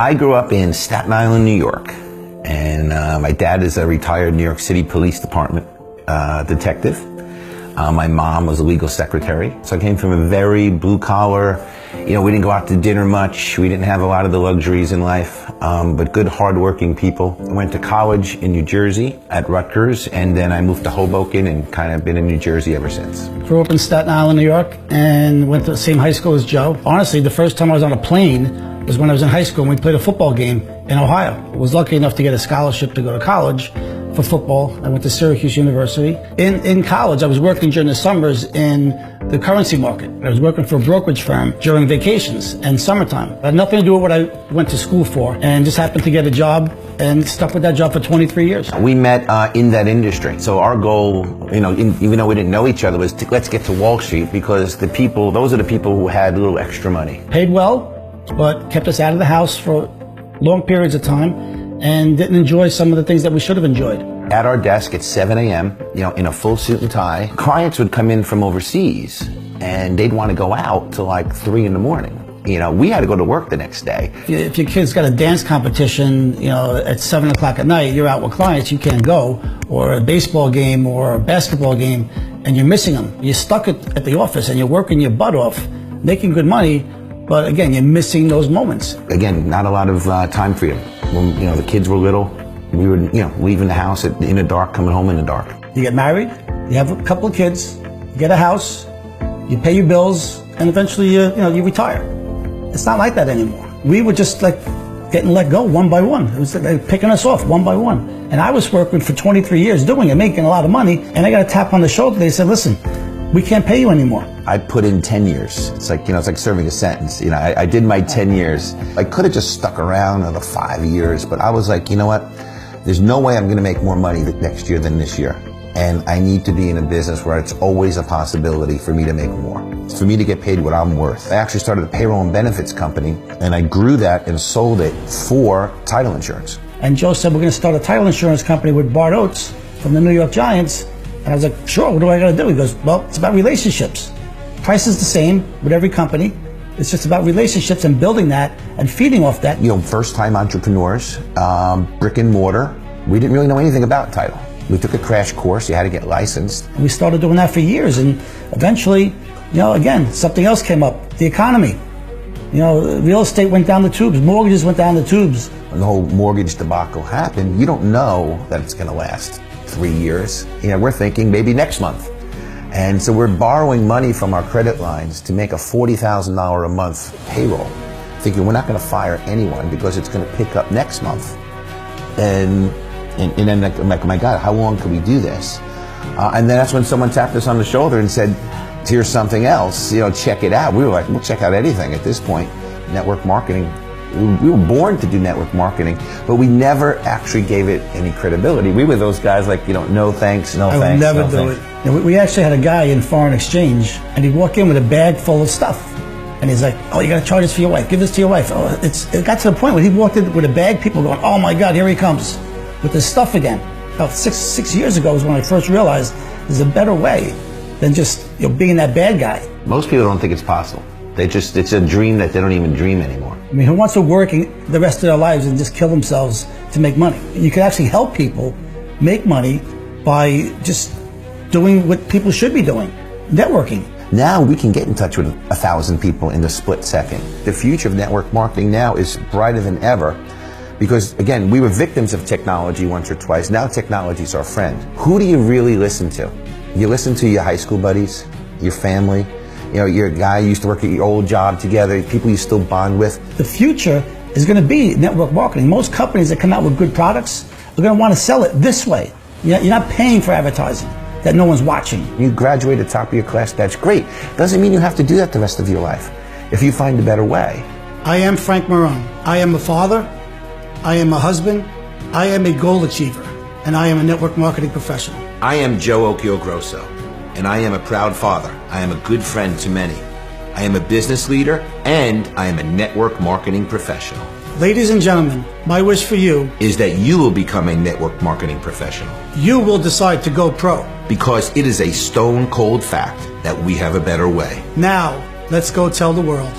I grew up in Staten Island, New York, and my dad is a retired New York City Police Department detective. My mom was a legal secretary, so I came from a very blue-collar, we didn't go out to dinner much, we didn't have a lot of the luxuries in life, but good, hard-working people. I went to college in New Jersey at Rutgers, and then I moved to Hoboken and kind of been in New Jersey ever since. Grew up in Staten Island, New York, and went to the same high school as Joe. Honestly, the first time I was on a plane was when I was in high school and we played a football game in Ohio. I was lucky enough to get a scholarship to go to college for football. I went to Syracuse University. In college, I was working during the summers in the currency market. I was working for a brokerage firm during vacations and summertime. It had nothing to do with what I went to school for, and just happened to get a job and stuck with that job for 23 years. We met in that industry. So our goal, even though we didn't know each other, was let's get to Wall Street, because those are the people who had a little extra money. Paid well, but kept us out of the house for long periods of time and didn't enjoy some of the things that we should have enjoyed. At our desk at 7 a.m., in a full suit and tie, clients would come in from overseas and they'd want to go out till like 3 in the morning. We had to go to work the next day. If your kid's got a dance competition, at 7 o'clock at night, you're out with clients, you can't go, or a baseball game or a basketball game, and you're missing them. You're stuck at the office and you're working your butt off, making good money, but again, you're missing those moments. Again, not a lot of time freedom. When the kids were little, we would leaving the house in the dark, coming home in the dark. You get married, you have a couple of kids, you get a house, you pay your bills, and eventually you retire. It's not like that anymore. We were just like getting let go one by one. It was like picking us off one by one. And I was working for 23 years doing it, making a lot of money, and I got a tap on the shoulder. They said, listen, we can't pay you anymore. I put in 10 years. It's like, it's like serving a sentence. I did my 10 years. I could have just stuck around another 5 years, but I was like, you know what? There's no way I'm going to make more money next year than this year. And I need to be in a business where it's always a possibility for me to make more. For me to get paid what I'm worth. I actually started a payroll and benefits company, and I grew that and sold it for title insurance. And Joe said, we're going to start a title insurance company with Bart Oates from the New York Giants. And I was like, sure, what do I got to do? He goes, well, it's about relationships. Price is the same with every company. It's just about relationships and building that and feeding off that. First-time entrepreneurs, brick and mortar. We didn't really know anything about title. We took a crash course. You had to get licensed. And we started doing that for years, and eventually, again, something else came up. The economy. Real estate went down the tubes. Mortgages went down the tubes. When the whole mortgage debacle happened, you don't know that it's going to last 3 years. We're thinking maybe next month. And so we're borrowing money from our credit lines to make a $40,000 a month payroll, thinking we're not going to fire anyone because it's going to pick up next month. And then I'm like, my God, how long can we do this? And then that's when someone tapped us on the shoulder and said, here's something else, check it out. We were like, we'll check out anything at this point. Network marketing. We were born to do network marketing, but we never actually gave it any credibility. We were those guys like, no thanks, no thanks. I would never do it. We actually had a guy in foreign exchange, and he'd walk in with a bag full of stuff. And he's like, oh, you got to charge this for your wife. Give this to your wife. Oh, it got to the point where he walked in with a bag, people going, oh my God, here he comes with this stuff again. About six years ago was when I first realized there's a better way than just being that bad guy. Most people don't think it's possible. It's a dream that they don't even dream anymore. I mean, who wants to work the rest of their lives and just kill themselves to make money? You can actually help people make money by just doing what people should be doing, networking. Now we can get in touch with 1,000 people in a split second. The future of network marketing now is brighter than ever because, again, we were victims of technology once or twice. Now technology's our friend. Who do you really listen to? You listen to your high school buddies, your family, you're a guy you used to work at your old job together, people you still bond with. The future is going to be network marketing. Most companies that come out with good products are going to want to sell it this way. You're not paying for advertising that no one's watching. You graduate at the top of your class, that's great. Doesn't mean you have to do that the rest of your life if you find a better way. I am Frank Marone. I am a father. I am a husband. I am a goal achiever. And I am a network marketing professional. I am Joe Occhio-Grosso, and I am a proud father. I am a good friend to many. I am a business leader, and I am a network marketing professional. Ladies and gentlemen, my wish for you is that you will become a network marketing professional. You will decide to go pro. Because it is a stone cold fact that we have a better way. Now, let's go tell the world.